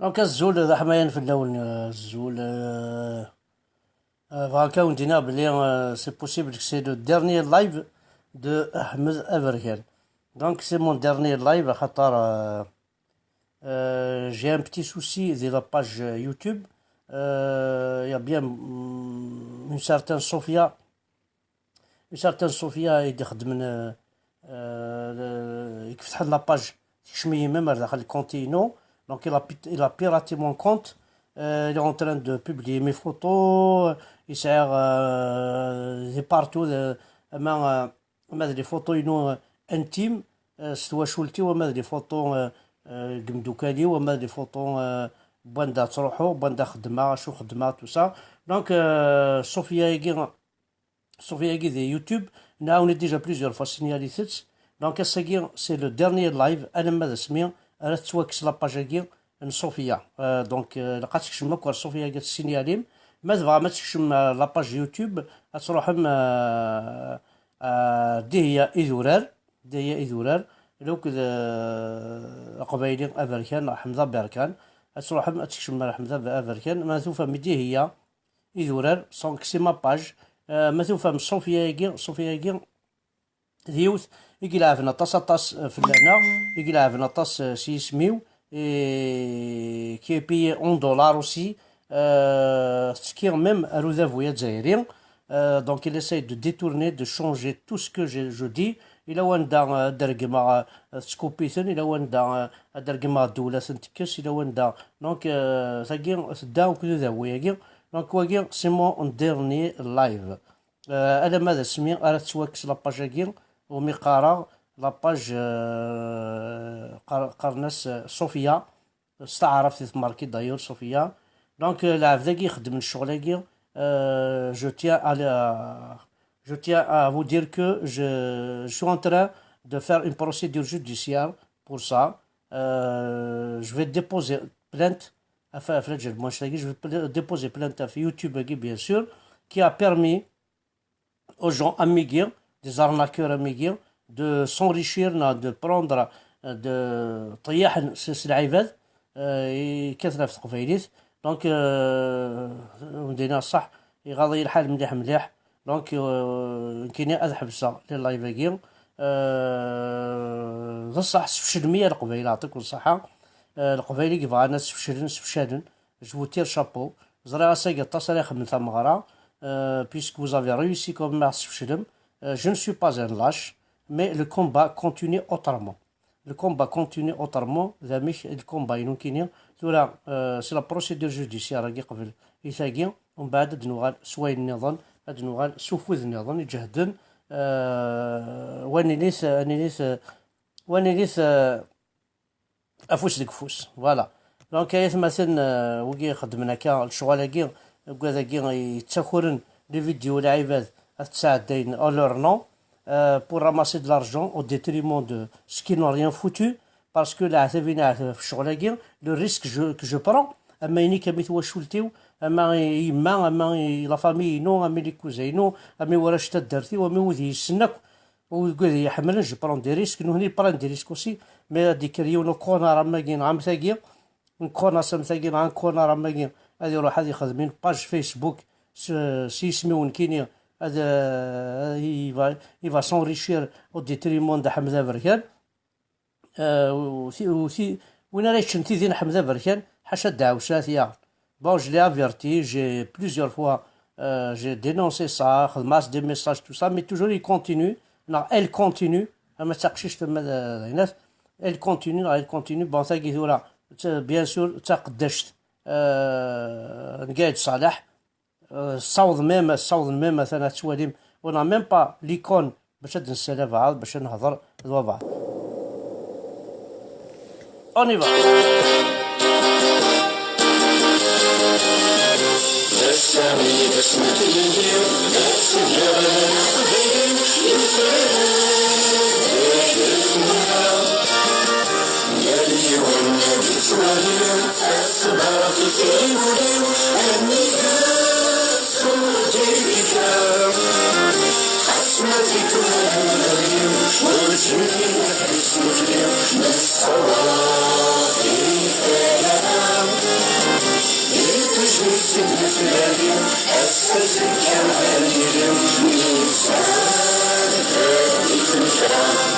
دونك الزول ذا حماين في اللون الزول فهاكا ودينا بلي سي بوسيبل que c'est le dernier live de Ahmed Averkan. Donc c'est mon dernier live خاطر j'ai un petit souci de la page YouTube. Il y a bien une certaine Sofia اللي خدم يفتح la page شمية ميم داخل الكونتينو. Donc il a piraté mon compte. Il est en train de publier mes photos. Il sert partout des photos intimes. سوا شولتي وما دي فوتو قمدوكالي وما دي فوتو بواندا تروحو بواندا خدمة شو خدمة تو سا. دونك Sofia Guy de YouTube نعاوني ديجا بليزيور فوا سينياليتت. دونك الساكي سي لو ديرنيير لايف انا ماذا سميه راه تواكس لاباجاكي صوفيا. دونك لقات تكشم كور صوفيا قالت سينياليم ما تبغى ما تكشم لاباج يوتيوب تروحهم دي هي ايذورار لوك قبايلي افركان حمزه باركان تروحهم تكشم حمزه افركان ما توفى مدي هي ايذورار سونك سي ما باج ما توفى صوفيا كي ديوث يقلعفنا طاس في اللعنة يقلعفنا طاس سيسميو كي بي اون دولار اوسي تسكير ميم اروذا فويا جزائري. دونك il essaye de détourner de changer tout ce que je dis. إلا وندا درقما تسكوبيثن إلا وندا درقما الدولة تنتكس إلا وندا دونك ثاقي سدا وكذا ذا وياكي. دونك واكي سي مون ديرني لايف. أنا ماذا سمي أرا تسواكس لاباجاكي ومقارا لاباج قرناس صوفيا استعرف في ماركي دايور صوفيا. دونك العبد ذاكي يخدم الشغل je tiens à vous dire que je suis en train de faire une procédure judiciaire pour ça. Je vais déposer plainte je vais déposer plainte à YouTube bien sûr qui a permis aux gens amigués, des arnaqueurs amigués de s'enrichir, de prendre de طيح العباد كثرة في تقفيليت. دونك مدينا صح يغاضي الحال مليح. دونك كاين اذحبسه لللايفاكي بصح سفشل 100 القبيله يعطيكم الصحه. القبيله كيبغى ناس سفشالن جو تير شابو زرا ساقي التصريح من ثمغرا puisque vous avez réussi comme سفشلم. Je ne suis pas un lâche mais le combat continue autrement. Le combat continue autrement. le combat يمكن ثورا سي لا بروسيدور جوديسيير راكي قبل يثاقي ومن بعد دنوغال سواي النظام هاد نوغال سوفوذ النظام يجهدن واني ليس افوس ديك فوس فوالا. دونك هي مثلا وكي خدمنا كاع الشغل كي كذاكي يتسخرن لي فيديو العباد تساعدين اولور نو pour ramasser de l'argent au détriment de ce qui n'ont rien foutu parce que la في الشغل كي le risque que je prends اما يني كميت وشولتيو اما يما اما لا فامي نو اما لي كوزينو اما وراش تدرتي وما ودي يسنك ويقول يحمل جو برون دي ريسك نو هني بران دي ريسك اوسي مي دي كريو كونا راه ماكين عام ثاقي نكونا سم ثاقي عن كونا راه ماكين هذه يروح هذه خدمين باج فيسبوك سيسميون كينيا هذا يفا سونريشير او ديتريمون د حمزه بركان وين راه شنتي دين حمزه بركان حاشا دعوشات يا. Bon, je l'ai averti, j'ai plusieurs fois j'ai dénoncé ça, خدمات des messages tout ça, mais toujours il continue. Non, elle continue. ما تسقشيش تما الناس. Elle continue. Bon, ça qui voilà, bien sûr تقدشت نقايد صالح صوض ميم مثلا تواليم ونا ميم با ليكون باش نسالى بعض باش نهضر ذو بعض. On y va. Sami بسمة الهيم نفس الجبل بين يفرق اسمها يلي والنبي سواليم الصبر في سيوليم النجاس صوتيك حسمتي كلهم وجهي اسمك من الصوافي فيها سيدنا أسس الكمال إنسان ثابت الكرام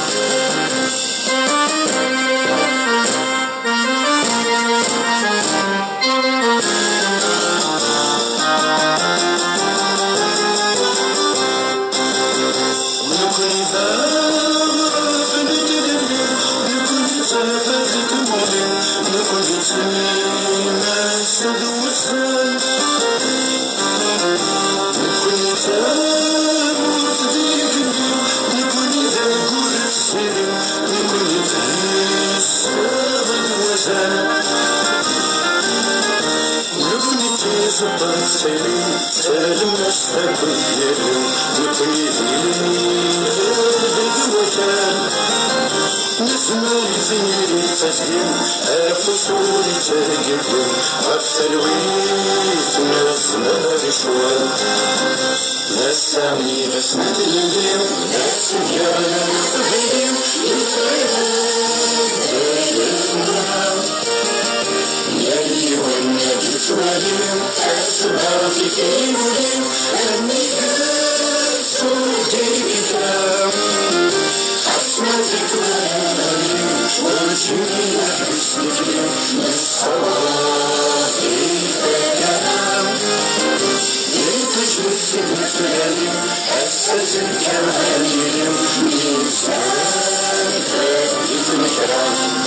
سالم نستكل يدو نكوني ذيلين ذي وكان نسمع زيري تسليم أفصول ترقدو غفتلويت نسمع بشوال نسامي بسمة اليوم نسجانا بهم يلي والنجي سواليم أسمع في كيبوليم النجاة صوتي كتاب حسنا ذكراني وجهي حسنك الصوافي فكلام ينتجب السجن فلاني أسس الكمال إنسان ثابت الكرام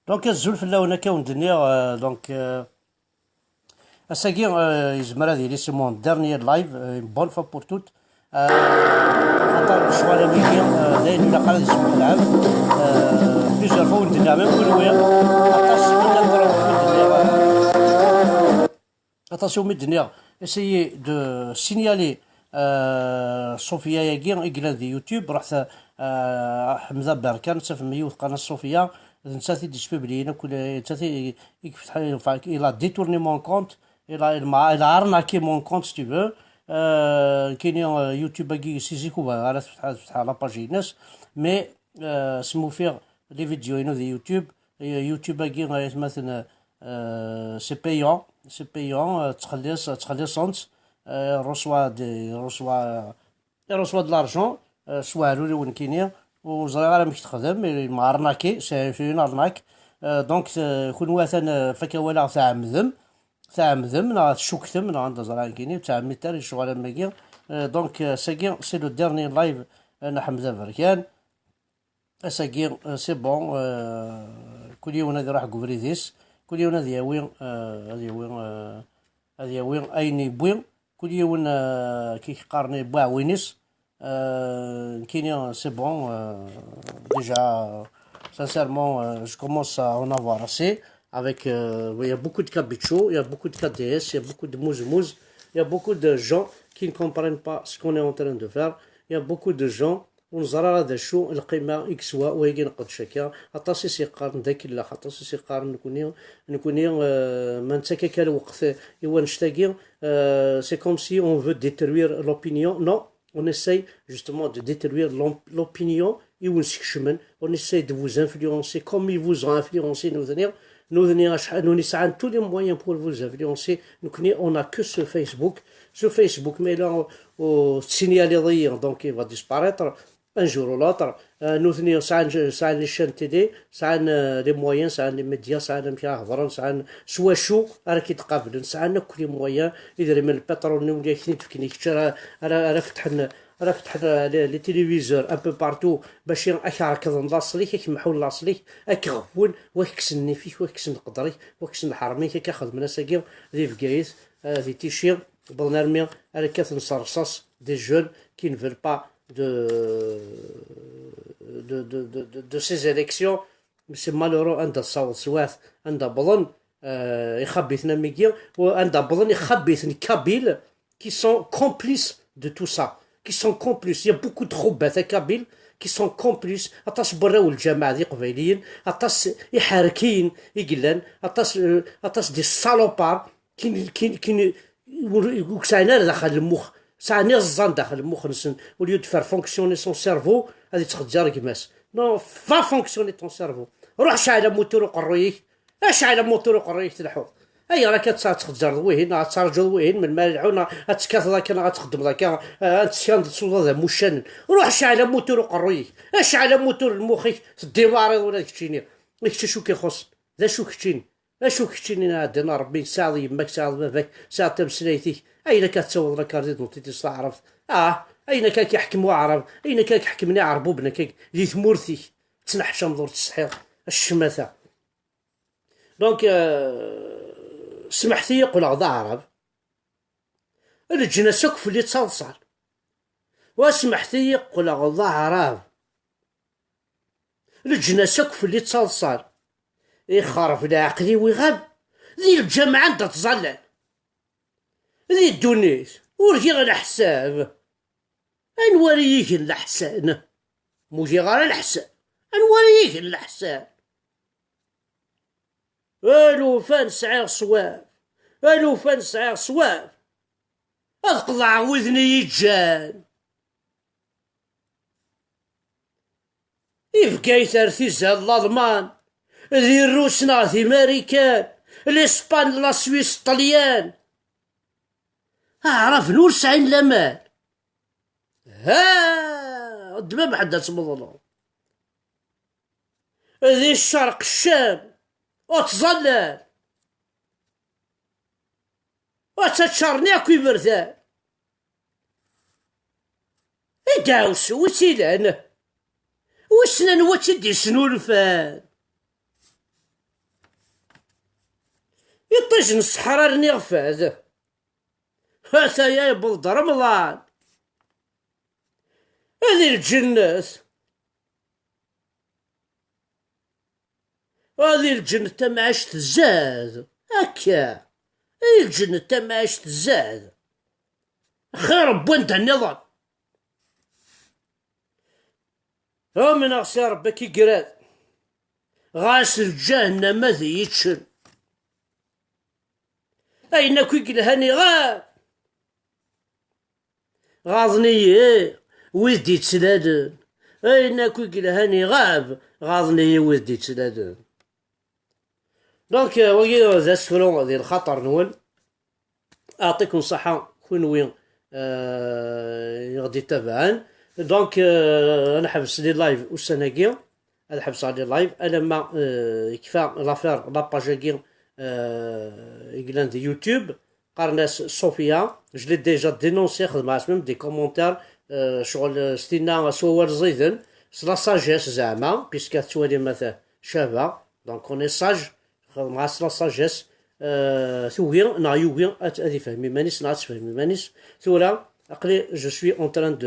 دونك الزول هنا كون الدنيا دونك اساكي يزمر هذه لي سيمون ديرنيير لايف بون فوا بور توت خاطر شوال ميديا داين ولا قال يسمح العام بليزيور فوا ندير ميم كلويا attention من الدنيا essayez de signaler صوفيا ياكي إقلال دي يوتيوب رحت حمزة باركان نتاف ميوث قناة صوفيا نتاثي ديش بلينا كل نتاثي يفتح إلا ديتورني مون كونت إلا عرناكي مون كونت ستي فو كاين يوتيوب كي سيزيكو على تفتح لاباجي ناس مي سمو فيغ لي فيديو دي يوتيوب كي مثلا سي بايون تخلص reçoit de l'argent soit روري وين كاينين وزرا راه مش تخدم مع ارناكي سي une arnaque دونك كون وثن فكا ولا تاع مذم نا شوكتم نا عند زرا كاينين تاع ميتر الشغل ماكي دونك ساكي سي لو ديرني لايف انا حمزه بركان ساكي سي بون كل يوم هذا راح كوفريديس كل يوم هذا يوين ايني بوين كل يوم كي قارني با وينس كاين سي بون déjà sincèrement je commence à en avoir assez avec il y a beaucoup de cabichos, il y a beaucoup de KDS, il y a beaucoup de mouz, il y a beaucoup de gens qui ne comprennent pas ce qu'on est en train de faire, il y a beaucoup de gens ونزرى هذا شو القيمة إكس وهي نقد شكا عطاسي سيقارن ذاك لا عطاسي سيقارن نكوني ما نتاكا الوقت إوا نشتاقي سي كوم سي اون فو ديتروير لوبينيون نو on essaye justement de détruire l'opinion et on essaye de vous influencer comme ils vous ont influencé nous avons tous les moyens pour vous influencer on n'a que ce Facebook mais là au signaler donc il va disparaître un jour ou l'autre. Nous ساعة les chaînes télé, ساعة les moyens, ساعة les médias, ساعة مشي هضرن، ساعة سوا شو راه كيتقابلن، ساعة كل مويان يدير من البترول ولا كثير تفكني راه فتحنا لي تيليفزيور ان بو بارتو باش اكركض لاصليك كيمحول لاصليك اكغفون وكسني فيك وكسن قدري وكسن حرميك كاخذ من ساكي دي فكايس دي تيشير بغنرمي على كاث نصرصاص دي جون كي نفل با de ces élections. سي مالورو عندها الصوت سواث عندها بظن يخبيثنا ميكيا وعندها بظن يخبيثني كابيل qui sont complices de tout ça, qui sont complices. Il y a beaucoup de خوبات كابيل qui sont complices. عطاس براو الجماعة ذي قبيليين، عطاس يحاركين يقلان، عطاس دي الصالوبار كي وكسعنا داخل المخ، ساعني الزان داخل المخ نسن وليو دو فار فونكسيوني سون سيرفو هادي تخدجر كماس. نو فا فونكسيوني طون سيرفو، روح شعل موتور وقرويك، اشعل موتور وقرويك تلحو. اي راك تخدجر وين ترجل وين من مالعون تكاث ذاك غتخدم ذاك تشان تصوض ذا موشان، روح شعل موتور وقرويك، اشعل موتور المخيك الديماري ولا داكشي داكشي شو كيخص ذا شو كتشيني اشو كتشيني عندنا ربي ساعة يماك ساعة باباك ساعة تمسلايتيك أين كتصور لك كارديت نوتيتي تعرف أين كاك يحكموا عرب، أين كاك يحكمني عربوبنا كاك دي ثمورتي تنحشى مدور تستحيل الشماثة. دونك سمحتي يقول غدا عرب الجنة سقف اللي تصلصل، وسمحتي يقول غدا عرب الجنة سقف اللي تصلصل يخرف العقلي ويغاب ذي الجامعة عندها تظلل ذي الدونيس ورجي غير الحساب انوريك الحسان موجي غير الحساب انوريك الحساب. الو فان سعير صواب، الو فان سعير صواب اقطع وذني يجان يفكاي ترثيزها الألمان ذي الروسنا ذي ماريكان الاسبان لا سويس الطليان عرف نور سعين لمال ها الدمام حدا تمضلو ذي الشرق الشام وتظلل وتتشرني اكو برثان اداوس وسيلان وسنان وتدي سنولفان يطيش الصحراء نغفاذ هاتا يا بلد رمضان هذه الجنات هذه الجنة تما عاش تزاد هكا هذه الجنة تما عاش تزاد خير بوانت النظام من أغسى ربك يقراد غاسل جهنم ذي يتشن أين كيك هاني غاضني ويدي تسلادن أين كيك هاني غاضني ويدي تسلادن. دونك ويا ذا السفرون ذي الخطر نول أعطيكم صحة كون وين غادي تابعان. دونك أنا حبس لي لايف والسناقية أنا حبس على لايف أنا ما كفا لافير لاباجاكي يقلان دي يوتيوب قارناس صوفيا جلي ديجا دينونسي خدم اسمهم دي كومونتير شغل ستينا صور زيدن سلا ساجيس زعما بيسكا توالي مثلا شابه دونك اوني ساج خدم سلا ساجيس ثوي نا يوغي هادي فهمي مانيس نا تفهمي مانيس ثورا عقلي جو سوي اون تران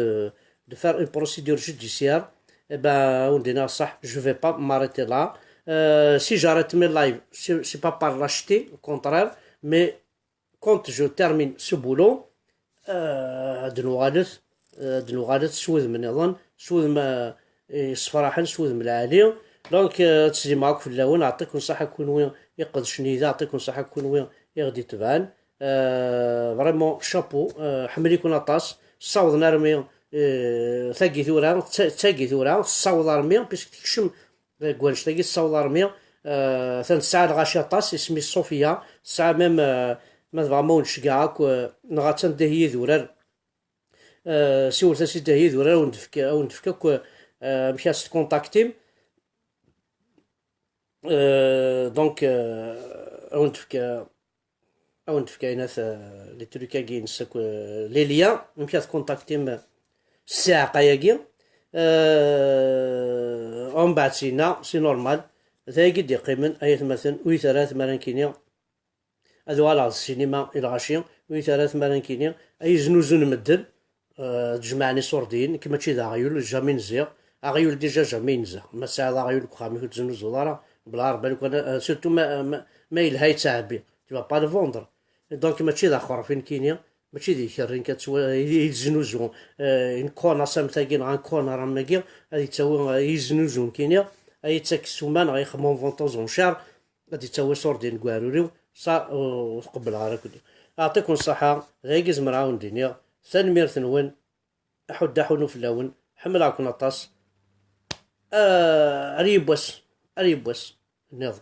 de faire une procédure judiciaire. Et ben on dit صح je vais pas m'arrêter là. Si j'arrête mes lives, c'est pas par lâcheté, au contraire, mais quand je termine ce boulot, de نغادث سوذ من يظن سوذ ما صفراحا سوذ من العالي. دونك تسلي معاك في اللون نعطيكم صحة كون وين يقض شنيدة نعطيكم صحة كون وين يغدي تبان فريمون شابو حمليكم اطاس صاوض نرمي ثقي ثورا تاقي ثورا صاوض رمي باش تكشم كوانش تاقي صاوض رمي ثان الساعة الغاشية طاس اسمي صوفيا الساعة ميم ما فريمون نشكاك نغاتن دهي ذورار سولت اسيدي يدور وندفك مشات كونتاكتيم. دونك وندفك ناس لي تروكا كاين نسك لي ليان مشات كونتاكتيم الساعة قاياكي. ومن بعد سي نورمال ذا قد يقيمن اي مثلا ويثلاث مران كينيا هذو على السينما الى غاشي ويثلاث مران كينيا اي زنوزون مدن. تجمعني صوردين كيما تشي ذا غيول جامي نزيغ غيول ديجا جامي نزيغ ما ساعة ذا غيول بخامي كنت زنوزو دارا بلا ربالك انا سيرتو ما يلها يتعبي تبا با لو فوندر. دونك ماشي ذا اخر فين كينيا ماشي ذيك الرين كتسوى يزنوزون ان كورنا سامتاكين غان كورنا راه ماكي غادي تسوى يزنوزون كينيا اي تاك السومان غيخمم فونطوزون شار غادي تسوى صوردين كواروريو صا وتقبل على كل. اعطيكم الصحة غيكز مراون دينيا ثانمير ثنون احد حونو فلاون حمل عكون الطاس. اريب بس نظم.